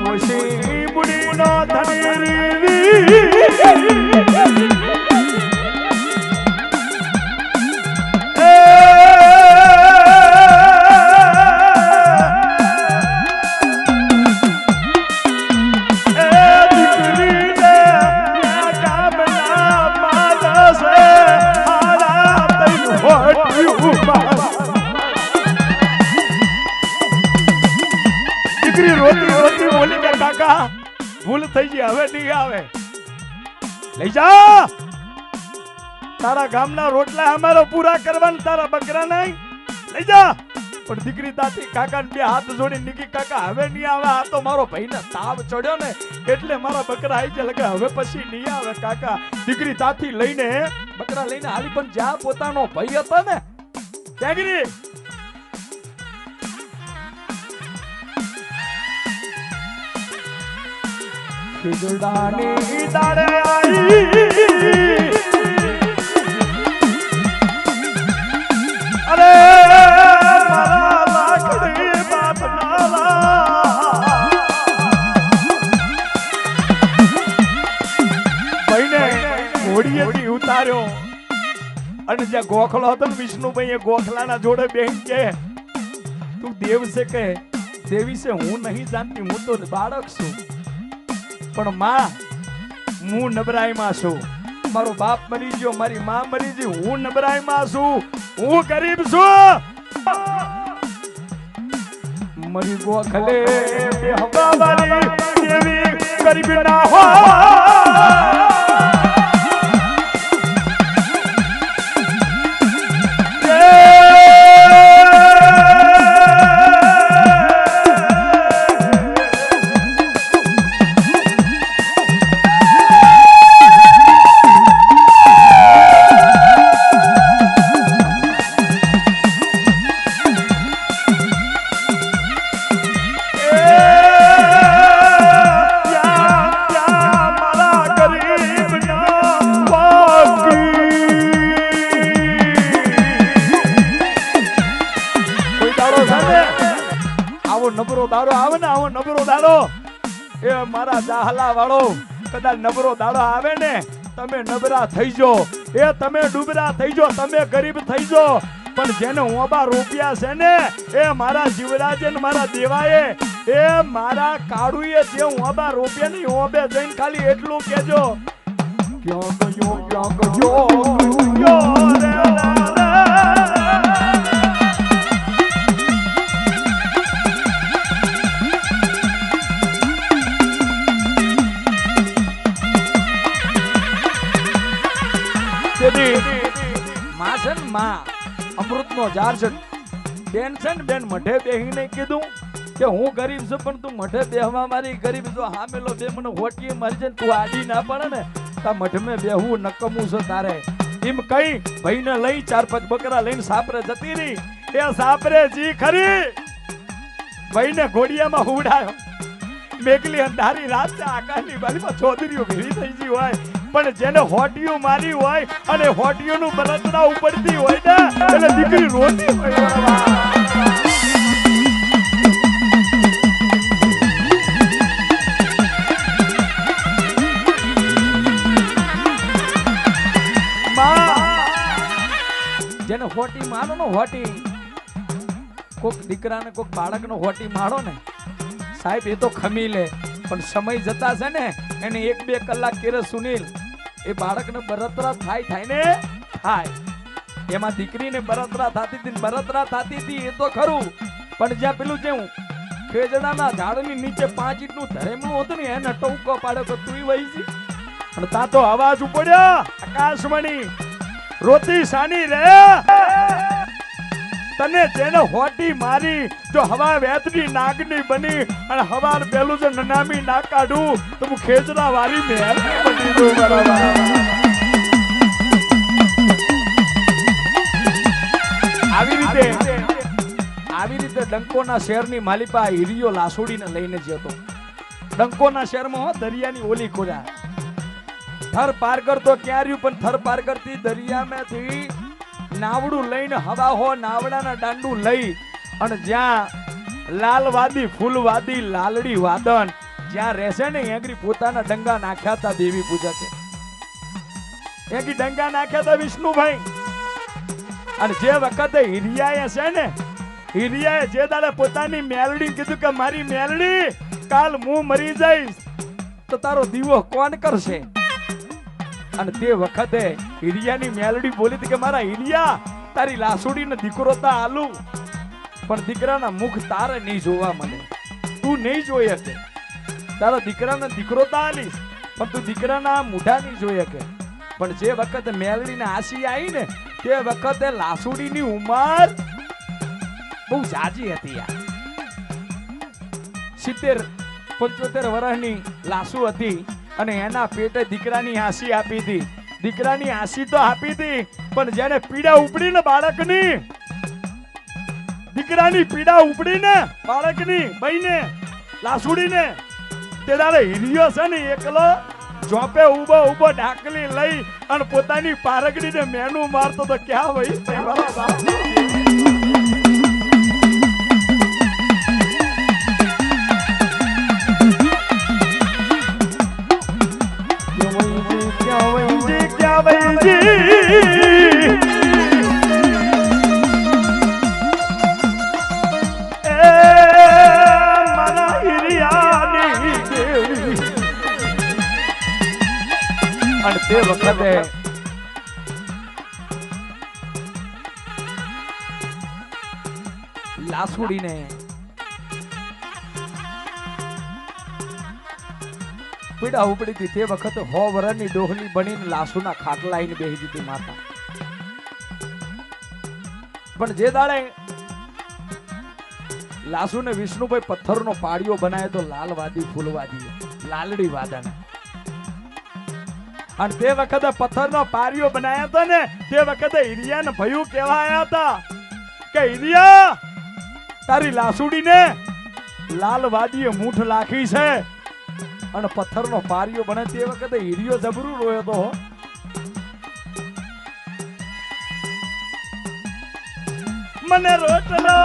ડોશી બુડીનો ધણી ભૂલ થઈ ગઈ, હવે નહીં આવે. લઈ જા. તારા ગામના રોટલા અમારો પૂરા કરવાના, તારા બકરા નહીં. લઈ જા. પણ દીકરી તાતી કાકા બે હાથ જોડી નીકી કાકા હવે નહીં આવે. આ તો મારો ભાઈને તાવ ચડ્યો ને એટલે મારા બકરા આવી જાય લગે હવે પછી નહીં આવે કાકા. દીકરી તાથી લઈને બકરા લઈને હાલી પણ જ્યાં પોતાનો ભાઈ હતો ને ત્યાંગરી ખીજડાની દાડે આવી અરે મારા લાકડી બાપના ભાઈને ઘોડીએથી ઉતાર્યો અને જ્યાં ગોખલો હતો ને વિષ્ણુભાઈ એ ગોખલાના જોડે બેહીને કે તું દેવ છે કે દેવી છે હું નહીં જાણતી, હું તો બાળક છું. પણ માં હું નબરાઈમાં છું. મારો બાપ મરી ગયો, મારી માં મરી ગઈ, હું નબરાઈમાં છું, હું ગરીબ છું. મરી ગોખલે બે હવાવાળી દેવી ગરીબ ના હોય. જાહલા વાળો કદાચ નબરો દાડો આવે ને તમે નબરા થઈ જો, એ તમે ડૂબરા થઈ જો, તમે ગરીબ થઈ જો. પણ જેને ઓબા રૂપિયા છે ને એ મારા જીવરાજે ને મારા દેવાએ એ મારા કાળુએ જે ઓબા રૂપિયા ની ઓબે જઈને ખાલી એટલું કેજો ક્યાં ગયો રે અમૃત નો જાર છે. બેન છે ને બેન મઢે બેહીને કીધું કે હું ગરીબ છું પણ તું મઢે બેહવા મારી ગરીબ જો હામેલો બે મને હોટીએ મારી છે તું આડી ના પડે ને તા મઢ મે બેહું નકમું છે તારે. એમ કઈ ભાઈને લઈ 4-5 બકરા લઈને સાપરે જતી રહી. એ સાપરે જી ખરી ભાઈને ઘોડિયામાં હુડાયો. મેઘલી અંધારી રાત છે, આકાશની બાજુમાં ચોદરીઓ ભેળી થઈ ગઈ હોય પણ જેને હોટિયું મારી હોય અને હોટિયુંનું બળતરા ઉપડતી હોય ને એટલે દીકરી રોતી હોય. જેને હોટી મારો ને હોટી કોક દીકરાને કોક બાળકનો હોટી મારો ને સાહેબ એ તો ખમી લે પણ સમય જતા છે ને એને 1-2 કલાક કેરે સુનિલ એ બાળકને બળતરા થાય ને થાય. એમાં દીકરીને બળતરા થતી હતી એ તો ખરું પણ જ્યાં પેલું જેવું ખેજડાના ઝાડની નીચે 5 ઈંટનું ધરેમણું હતું ને એને ટોકો પાડ્યો તો તું વહી જી. અને તા તો અવાજ ઉપડ્યો આકાશવાણી રોતી સાની રે તને જેને હોટી મારી જો હવા વેતની નાગની બની અને હવાર પેલું જો નનામી ના કાઢું તો હું ખેજડા વારી મેલ બની દઉં. બરાબર આવી રીતે ડંકોના શહેરની માલિપા હીરિયો લાસોડીને લઈને જતો. ડંકોના શહેરમાં દરિયાની ઓલી ખોજા થર પાર કરતો ક્યાં રહ્યું પણ થર પાર કરતી દરિયામાંથી નાવડું લઈને હવા હો નાવડાના દાંડું લઈ અને જ્યાં લાલવાદી ફૂલવાદી લાલડી વાદન જ્યાં રહેશે ને એગરી પોતાના ડંગા નાખ્યા હતા દેવી પૂજા કે એગી ડંગા નાખ્યા હતા વિષ્ણુભાઈ. અને જે વખતે હિરિયાએ છે ને હિરિયાએ જે દાડે પોતાની મેલડી કીધું કે મારી મેલડી કાલ હું મરી જઈશ તો તારો દીવો કોણ કરશે? અને તે વખતે હિરિયાની મેલડી બોલી હતી કે મારા હિરિયા તારી લાસુડીને દીકરો તા આલુ પણ દીકરાના મુખ તારે નહીં જોવા મને, તું નહીં જોઈ શકે. તારા દીકરાને દીકરો તા આલીશ પણ તું દીકરાના મૂઢા નહીં જોઈ શકે. પણ જે વખતે મેલડીને આશી આવી ને તે વખતે લાસુડીની ઉંમર બહુ જાજી હતી યાર. 70-75 વર્ષની લાસુ હતી અને એના પેટે દીકરાની આશી આપી હતી. દીકરાની આશી તો આપી હતી પણ જેને પીડા ઉપડી ને બાળકની, દીકરાની પીડા ઉપડી ને બાળકની બહીને લાસુડીને તે દાડે હિરિયો છે ને એકલો જોપે ઉભો ઢાકલી લઈ અને પોતાની પારગડીને મેનુ મારતો તો ક્યાં વહી છે મારા બાપ. અને તે વખતે લાસુડીને પીડા ઉપડી હતી. તે વખતે 100 વર્ષની ડોહલી બનીને લાસુના ખાટલા આવીને બેસી દીધી માતા. પણ જે દાડે લાસુને વિષ્ણુભાઈ પથ્થરનો પાડિયો બનાવ્યો તો લાલવાદી ફૂલવાદી લાલડી વાદન. અને તે વખતે પથ્થરનો પારિયો બનાવ્યો હતો ને તે વખતે હિરિયાને ભયું કહેવાયા હતા કે હિરિયા તારી લાસુડીને લાલવાદીએ મૂઠ લાખી છે. અને પથ્થરનો પારિયો બને તે વખતે હિરિયો જબરું રોયો તો. મને રોટલો